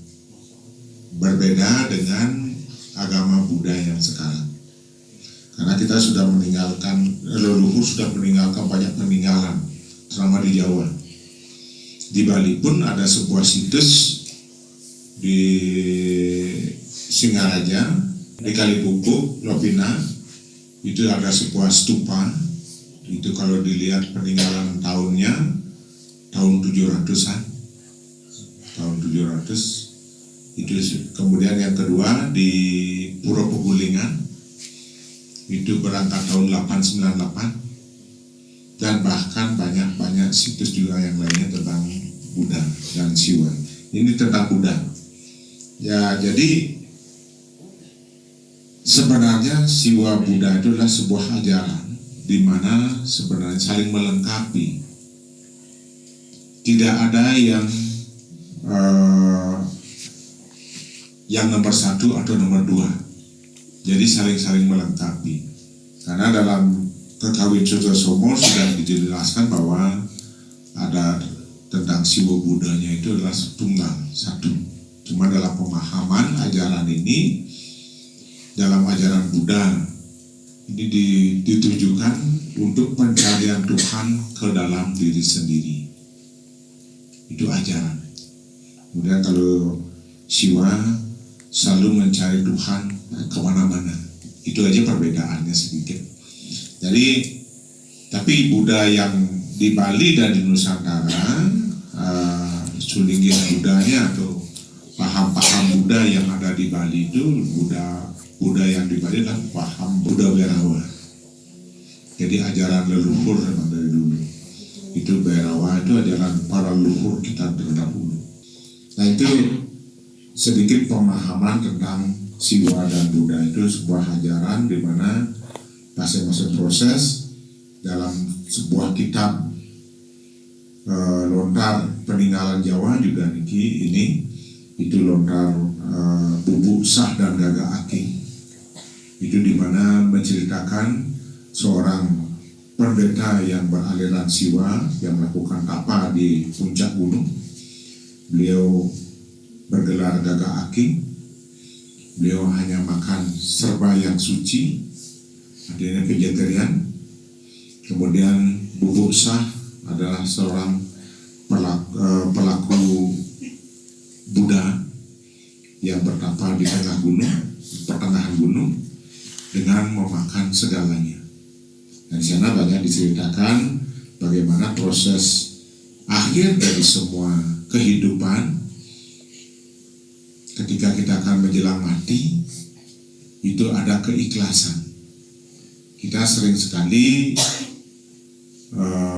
Berbeda dengan agama Buddha yang sekarang. Karena kita sudah meninggalkan, leluhur sudah meninggalkan banyak peninggalan selama di Jawa. Di Bali pun ada sebuah situs di Singaraja, di Kalibungkuk, Lopina, itu ada sebuah stupa. Itu kalau dilihat peninggalan tahunnya, tahun 700-an, tahun 700. Itu kemudian yang kedua di Pura Pegulingan, itu berangkat tahun 898, dan bahkan banyak situs juga yang lainnya tentang Buddha dan Siwa. Ini tentang Buddha. Ya, jadi sebenarnya Siwa Buddha itu adalah sebuah ajaran di mana sebenarnya saling melengkapi. Tidak ada yang nomor satu atau nomor dua. Jadi saling melengkapi. Karena dalam Kekawin Sutosomo sudah dijelaskan bahwa ada tentang Siwa Buddhanya itu adalah tunggal, satu. Cuma dalam pemahaman ajaran ini, dalam ajaran Buddha ini ditujukan untuk pencarian Tuhan ke dalam diri sendiri. Itu ajaran. Kemudian kalau Siwa selalu mencari Tuhan kemana-mana. Itu aja perbedaannya sedikit. Jadi, tapi Buddha yang di Bali dan di Nusantara, Sulinggih Buddhanya atau paham-paham Buddha yang ada di Bali itu, Buddha yang di Bali adalah paham Buddha Bhairawa. Jadi ajaran leluhur memang dari dulu. Itu Bhairawa itu ajaran para leluhur kita terdahulu. Nah itu sedikit pemahaman tentang Siwa dan Buddha. Itu sebuah ajaran di mana masing-masing proses dalam sebuah kitab lontar peninggalan Jawa juga ini itu lontar Bubuk Sah dan Gagak Aking. Itu di mana menceritakan seorang pendeta yang beraliran Siwa yang melakukan tapa di puncak gunung. Beliau bergelar Gagak Aking. Beliau hanya makan serba yang suci, artinya vegetarian. Kemudian Bubuk Sah adalah seorang pelaku Buddha yang bertapa di tengah gunung, pertengahan gunung, dengan memakan segalanya. Dan di sana banyak diceritakan bagaimana proses akhir dari semua kehidupan ketika kita akan menjelang mati, itu ada keikhlasan. Kita sering sekali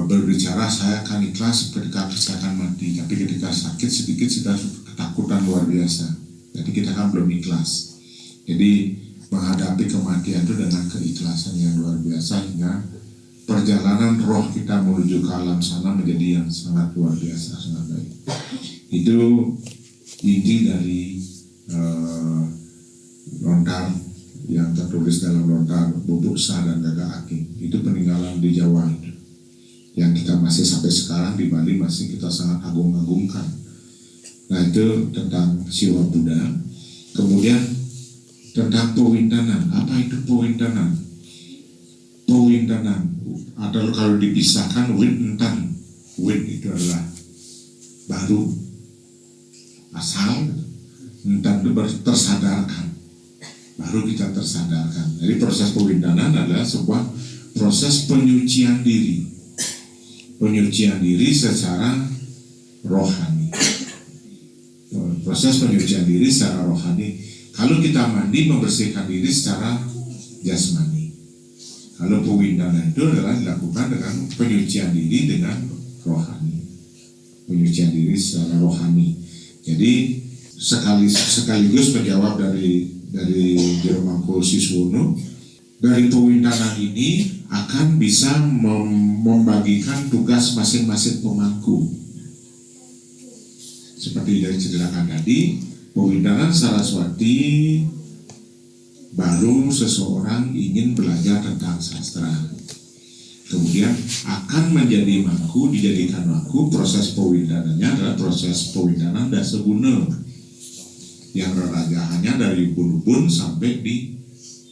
berbicara saya akan ikhlas ketika saya akan mati, tapi ketika sakit sedikit kita ketakutan luar biasa. Jadi kita kan belum ikhlas. Jadi menghadapi kematian itu dengan keikhlasan yang luar biasa hingga perjalanan roh kita menuju ke alam sana menjadi yang sangat luar biasa, sangat baik. Itu inti dari lontar yang tertulis dalam lontar Bubuk Sah dan Gagak Aking. Itu peninggalan di Jawa itu, yang kita masih sampai sekarang di Bali masih kita sangat agung-agungkan. Nah, itu tentang Siwa Buddha. Kemudian tentang Pewindanan. Apa itu Pewindanan? Pewindanan adalah kalau dipisahkan Wintan. Win itu adalah baru, asal. Entan itu tersadarkan, baru kita tersadarkan. Jadi proses pewindanan adalah sebuah proses penyucian diri, secara rohani. Proses penyucian diri secara rohani. Kalau kita mandi, membersihkan diri secara jasmani. Kalau pewindanan itu adalah dilakukan dengan penyucian diri dengan rohani, penyucian diri secara rohani. Jadi sekaligus menjawab dari Jero Mangku Siswono, dari pewindanan ini akan bisa membagikan tugas masing-masing pemangku. Seperti yang diceritakan tadi, pewindanan Saraswati baru seseorang ingin belajar tentang sastra, kemudian akan menjadi mangku, dijadikan mangku. Proses pewindanannya adalah proses pewindanan Daseguna, yang rerajaannya dari ubun-ubun sampai di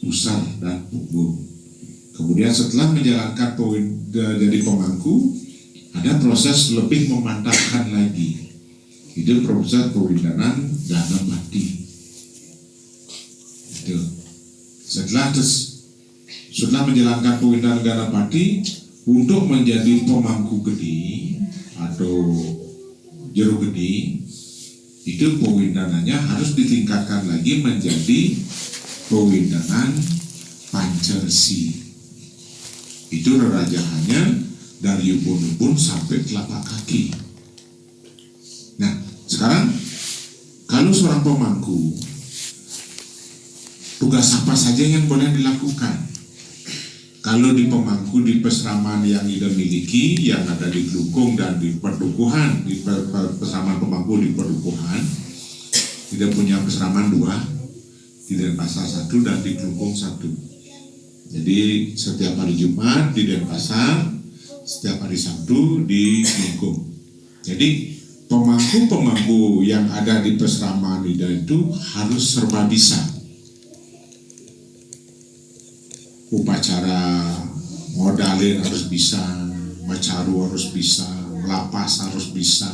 pusar dan punggung. Kemudian setelah menjalankan jadi pemangku, ada proses lebih memantapkan lagi. Itu proses pewindanan Ganapati. Itu. Setelah menjalankan pewindanan Ganapati, untuk menjadi pemangku gede atau jero gede, itu pewindanannya harus ditingkatkan lagi menjadi pewindanan Pancersi. Itu rerajaannya dari ubun-ubun sampai telapak kaki. Nah, sekarang kalau seorang pemangku, tugas apa saja yang boleh dilakukan? Kalau di pemangku di peseraman yang Ida miliki, yang ada di Klukung dan di Perdukuhan, di peseraman pemangku di Perdukuhan, tidak punya peseraman 2, di Denpasar 1 dan di Klukung 1. Jadi setiap hari Jumat di Denpasar, setiap hari Sabtu di Klukung. Jadi pemangku-pemangku yang ada di peseraman Ida itu harus serba bisa. Upacara modalin harus bisa, macaru harus bisa, melapas harus bisa,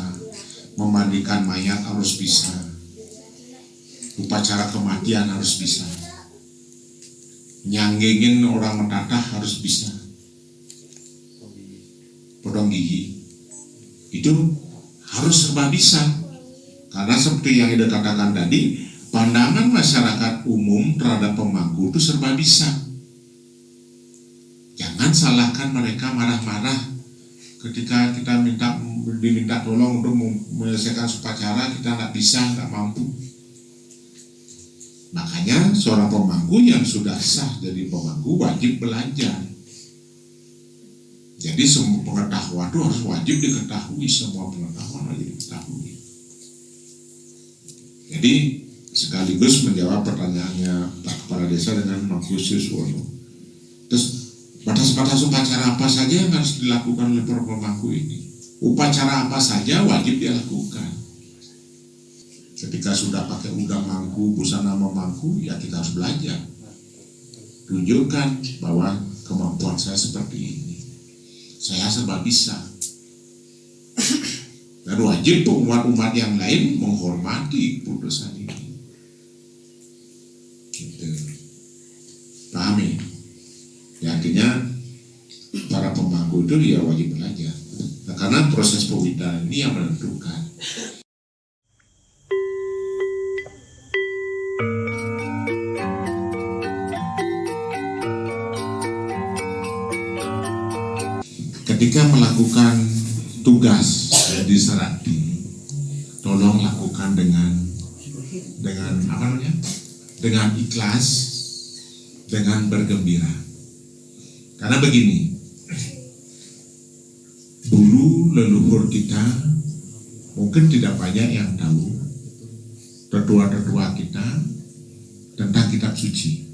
memandikan mayat harus bisa, upacara kematian harus bisa, nyanggengin orang mendatah harus bisa, potong gigi itu harus serba bisa. Karena seperti yang Ida katakan tadi, pandangan masyarakat umum terhadap pemangku itu serba bisa. Jangan salahkan mereka marah-marah ketika kita diminta tolong untuk menyelesaikan upacara, kita nggak bisa, nggak mampu. Makanya seorang pemangku yang sudah sah jadi pemangku wajib belajar. Jadi semua pengetahuan itu harus wajib diketahui, semua pengetahuan wajib diketahui. Jadi sekaligus menjawab pertanyaannya Pak Kepala Desa dengan Mangku Siswono. Terus batas-batas upacara apa saja yang harus dilakukan oleh para pemangku ini? Upacara apa saja wajib dia lakukan. Ketika sudah pakai udang mangku, busana memangku, ya kita harus belajar. Tunjukkan bahwa kemampuan saya seperti ini. Saya serba bisa. Dan wajib umat-umat yang lain menghormati putusan ini. Gitu. Pahami? Ya, artinya para pemangku itu dia wajib belajar. Nah, karena proses pewindanan ini yang menentukan. Ketika melakukan tugas di Serati, tolong lakukan dengan apa namanya? Dengan ikhlas, dengan bergembira. Karena begini, dulu leluhur kita mungkin tidak banyak yang tahu, tetua-tetua kita, tentang kitab suci.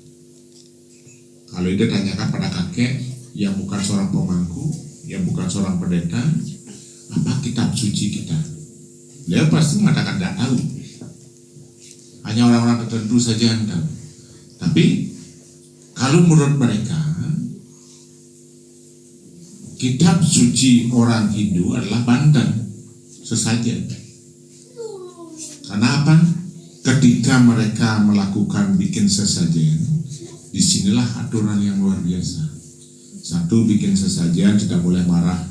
Kalau dia tanyakan pada kakek yang bukan seorang pemangku, yang bukan seorang pendeta, apa kitab suci kita? Dia pasti mengatakan tidak tahu. Hanya orang-orang tertentu saja yang tahu. Tapi kalau menurut mereka, kitab suci orang Hindu adalah Banten sesajen. Karena apa? Ketika mereka melakukan bikin sesajen, disinilah aturan yang luar biasa. Satu, bikin sesajen tidak boleh marah,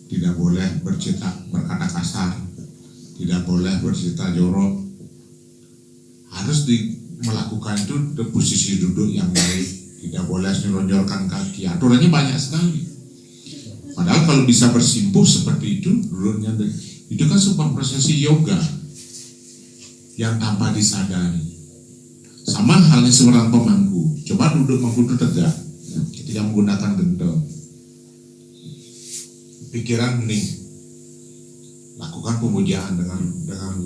tidak boleh berkata kasar, tidak boleh bercerita jorok. Harus melakukan itu di posisi duduk yang baik, tidak boleh menonjolkan kaki. Aturannya banyak sekali. Padahal kalau bisa bersimpuh seperti itu, duduknya itu kan sebuah prosesi yoga yang tanpa disadari. Sama halnya seorang pemangku. Coba duduk mangku itu tegak ketika menggunakan gendong. Pikiran hening. Lakukan pemujaan dengan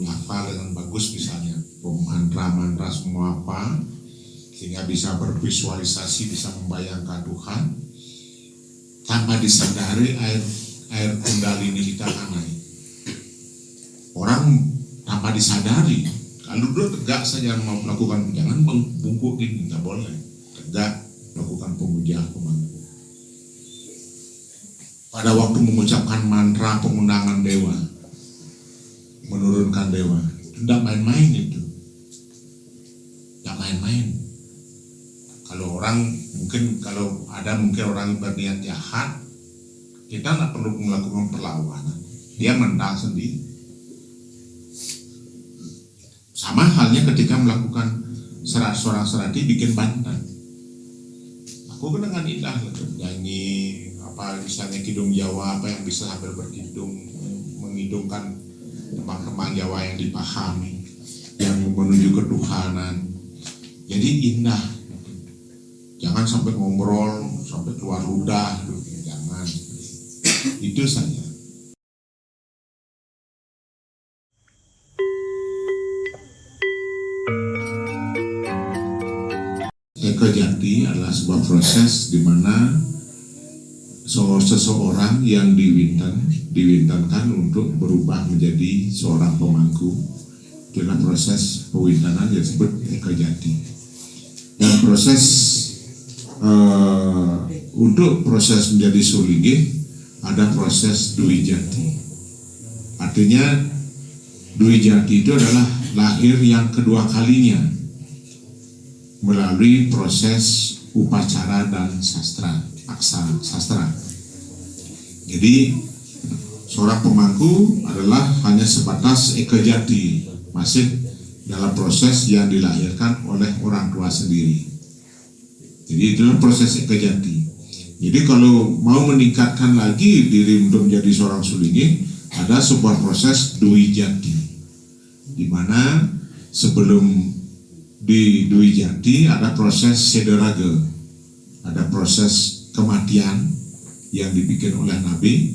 lafal, dengan bagus misalnya. Mantra-mantra semua apa, sehingga bisa bervisualisasi, bisa membayangkan Tuhan. Tanpa disadari air kundalini kita akan naik. Orang tanpa disadari, kalau dulu tegak saja mau melakukan, jangan bungkuk gini, nggak boleh. Tegak melakukan pemujaan pemangku. Pada waktu mengucapkan mantra pengundangan dewa, menurunkan dewa, tidak main-main itu, tidak main-main. Kalau orang mungkin orang berniat jahat, kita tidak perlu melakukan perlawanan, dia mental sendiri. Sama halnya ketika melakukan seorang serati bikin bantan. Aku dengan indah nyanyi apa misalnya kidung Jawa, apa yang bisa sambil berkidung, mengidungkan tembang-tembang Jawa yang dipahami, yang menuju ketuhanan. Jadi indah. Jangan sampai ngobrol, sampai keluar ludah, jangan. Itu saja. Eka Jati adalah sebuah proses di mana seseorang yang diwintankan untuk berubah menjadi seorang pemangku. Itu adalah proses pewintanan yang disebut Eka Jati. Dan proses untuk proses menjadi Sulinggih ada proses Dwi Jati. Artinya Dwi Jati itu adalah lahir yang kedua kalinya melalui proses upacara dan sastra. Jadi seorang pemangku adalah hanya sebatas Eka Jati, masih dalam proses yang dilahirkan oleh orang tua sendiri. Jadi itulah proses Eka Jati. Jadi kalau mau meningkatkan lagi diri untuk menjadi seorang Sulinggih, ada sebuah proses Dwi Jati, di mana sebelum di Dwi Jati ada proses Sederaga, ada proses kematian yang dibikin oleh Nabi,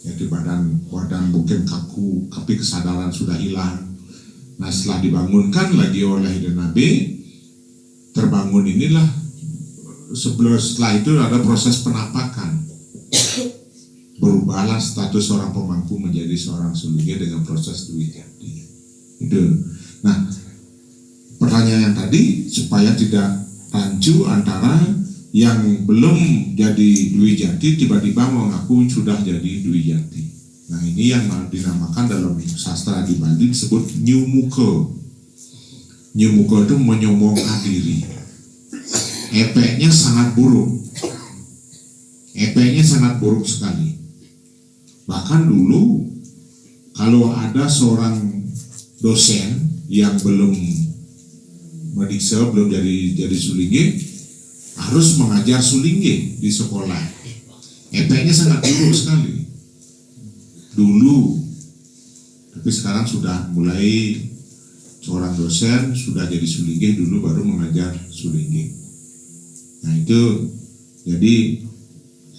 yaitu badan mungkin kaku, tapi kesadaran sudah hilang. Nah setelah dibangunkan lagi oleh Nabi, terbangun inilah. Setelah itu ada proses penampakan. Berubahlah status seorang pemangku menjadi seorang Sulinggih dengan proses Dwi Jati. Itu. Nah, pertanyaan yang tadi supaya tidak rancu antara yang belum jadi Dwi Jati tiba-tiba mengaku sudah jadi Dwi Jati. Nah ini yang dinamakan dalam sastra di Bali disebut nyumuka. Nyumuka itu menyombongkan diri. Efeknya sangat buruk. Efeknya sangat buruk sekali. Bahkan dulu kalau ada seorang dosen yang belum mediksa, belum jadi Sulinggih, harus mengajar Sulinggih di sekolah. Efeknya sangat buruk sekali dulu. Tapi sekarang sudah mulai seorang dosen sudah jadi Sulinggih dulu baru mengajar Sulinggih. Nah itu jadi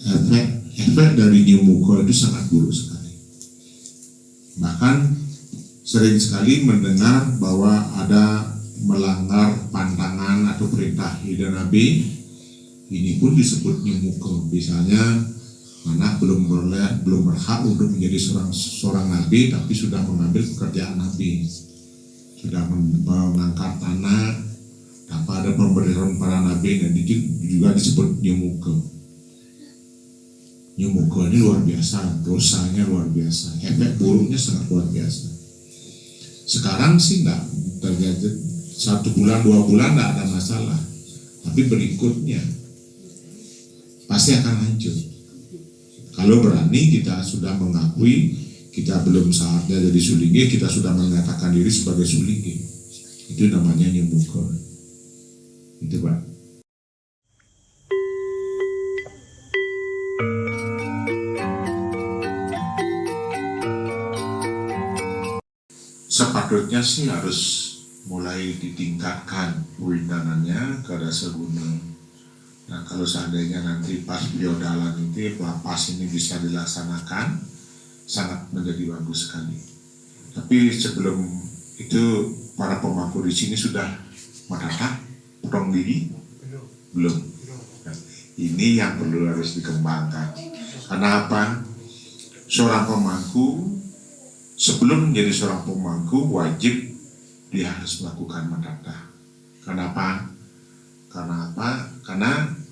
efek efek dari Nyumuko itu sangat buruk sekali. Bahkan sering sekali mendengar bahwa ada melanggar pantangan atau perintah Ida Nabi, ini pun disebut Nyumuko. Misalnya anak belum berhak untuk menjadi seorang nabi, tapi sudah mengambil pekerjaan nabi, sudah mengangkat tanah, tanpa ada pemberian para nabi, dan itu juga disebut Nyumuko. Nyumuko ini luar biasa, dosanya luar biasa, efek buruknya sangat luar biasa. Sekarang sih enggak terjadi, 1 bulan 2 bulan enggak ada masalah, tapi berikutnya pasti akan hancur. Kalau berani kita sudah mengakui kita belum saatnya jadi Sulingi, kita sudah mengatakan diri sebagai Sulingi, itu namanya Nyumuko. Itu Pak. Sepatutnya sih harus mulai ditingkatkan windangannya ke Dasa Gunung. Nah, kalau seandainya nanti pas biodalan itu pas ini bisa dilaksanakan, sangat menjadi bagus sekali. Tapi sebelum itu para pemangku di sini sudah menata potong gigi? Belum. Nah, ini yang perlu harus dikembangkan. Karena apa? Seorang pemangku sebelum menjadi seorang pemangku wajib dia harus melakukan menata. Kenapa? Karena apa? Karena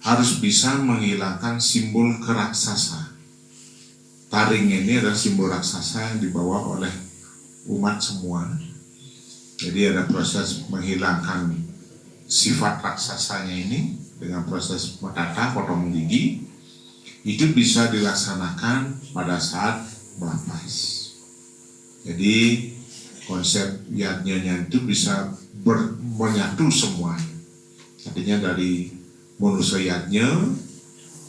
harus bisa menghilangkan simbol keraksasa. Taring ini adalah simbol raksasa yang dibawa oleh umat semua. Jadi ada proses menghilangkan sifat raksasanya ini dengan proses menata, potong gigi. Itu bisa dilaksanakan pada saat melapas. Jadi konsep yadnya itu bisa menyatu semua. Artinya dari manusia yadnya,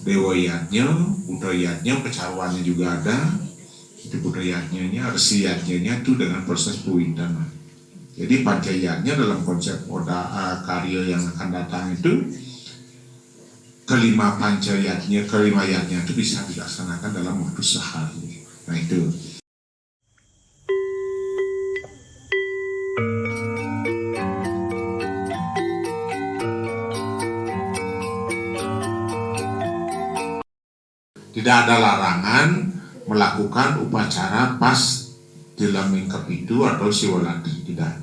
dewa yadnya, Buddha yadnya, kecaruannya juga ada. Itu Buddha yadnya, resi yadnya itu dengan proses pewindanan. Jadi pancayatnya dalam konsep Oda karya yang akan datang itu, kelima pancayatnya, kelima yadnya itu bisa dilaksanakan dalam waktu sehari. Nah itu. Tidak ada larangan melakukan upacara pas Tilam Kepitu atau Siwolatri, tidak.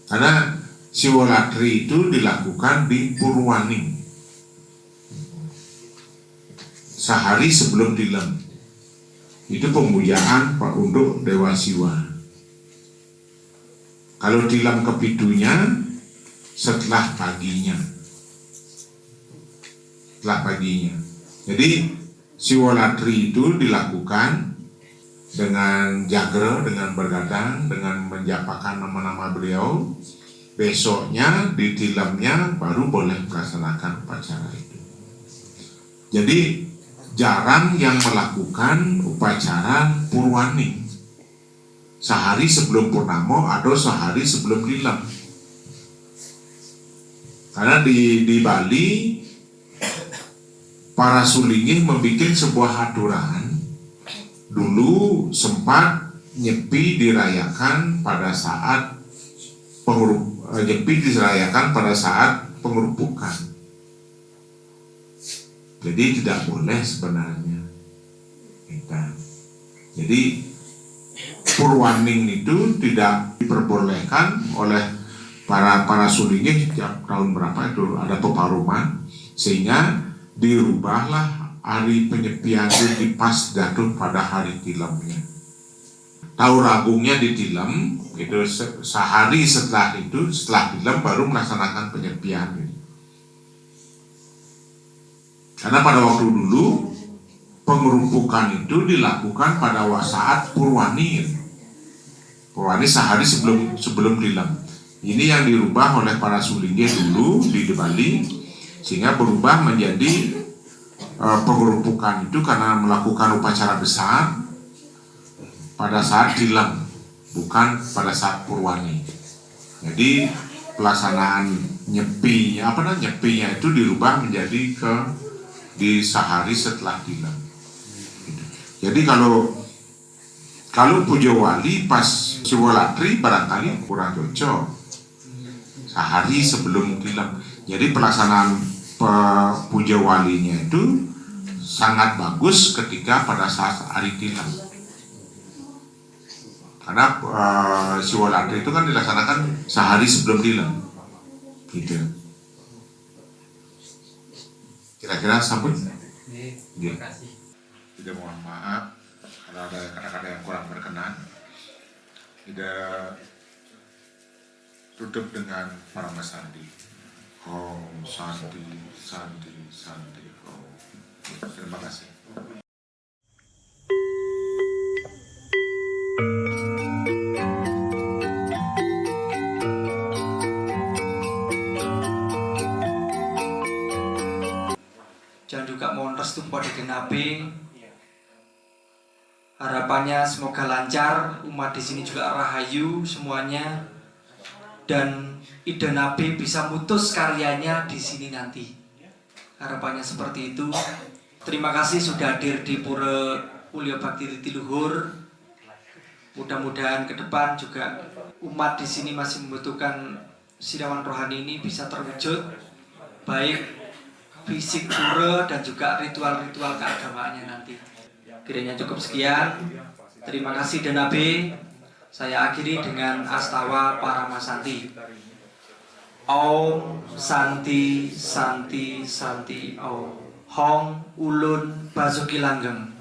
Karena Siwolatri itu dilakukan di Purwaning sehari sebelum Tilam. Itu pemujaan untuk Dewa Siwa. Kalau Tilam Kepitunya setelah paginya. Jadi Siwolatri itu dilakukan dengan jagra, dengan bergadang, dengan menjapakan nama-nama beliau. Besoknya di tilamnya baru boleh melaksanakan upacara itu. Jadi jarang yang melakukan upacara Purwaning sehari sebelum Purnamo atau sehari sebelum tilam. Karena di Bali para Sulingi membuat sebuah aturan. Dulu sempat nyepi dirayakan pada saat pengerupukan. Jadi tidak boleh sebenarnya. Jadi Purwaning itu tidak diperbolehkan oleh para Sulingi. Setiap tahun berapa itu ada peparuman, sehingga dirubahlah hari penyepian itu pas jatuh pada hari tilamnya. Tahu ragungnya di tilam, itu sehari setelah tilam baru melaksanakan penyepian. Karena pada waktu dulu pengerumpukan itu dilakukan pada saat Purwani. Purwani sehari sebelum tilam. Ini yang dirubah oleh para Sulingi dulu di Bali, sehingga berubah menjadi pengerumpukan itu karena melakukan upacara besar pada saat tilam, bukan pada saat Purwani. Jadi pelaksanaan nyepinya itu dirubah menjadi ke di sehari setelah tilang. Gitu. Jadi kalau puja wali pas Siwolatri barangkali kurang cocok sehari sebelum tilang. Jadi pelaksanaan puja walinya itu sangat bagus ketika pada saat hari tilang. Karena Siwolatri itu kan dilaksanakan sehari sebelum tilang. Gitu. Kira-kira sambut? Iya. Tidak, mohon maaf kalau ada kata-kata yang kurang berkenan. Tidak tutup dengan Parama Sandi. Om Sandi, Sandi, Sandi, Om. Terima kasih.
Dan juga mohon restu pada genapi. Harapannya semoga lancar, umat di sini juga rahayu semuanya, dan Ida Nabi bisa mutus karyanya di sini nanti. Harapannya seperti itu. Terima kasih sudah hadir di Pura Mulya Bakti Ritiluhur. Mudah-mudahan ke depan juga umat di sini masih membutuhkan siraman rohani ini bisa terwujud, baik fisik pura dan juga ritual-ritual keagamaannya nanti. Kiranya cukup sekian. Terima kasih dan Nabi. Saya akhiri dengan Astawa Parama Santi. Om Santi Santi Santi Om. Hong Ulun Basuki Langgeng.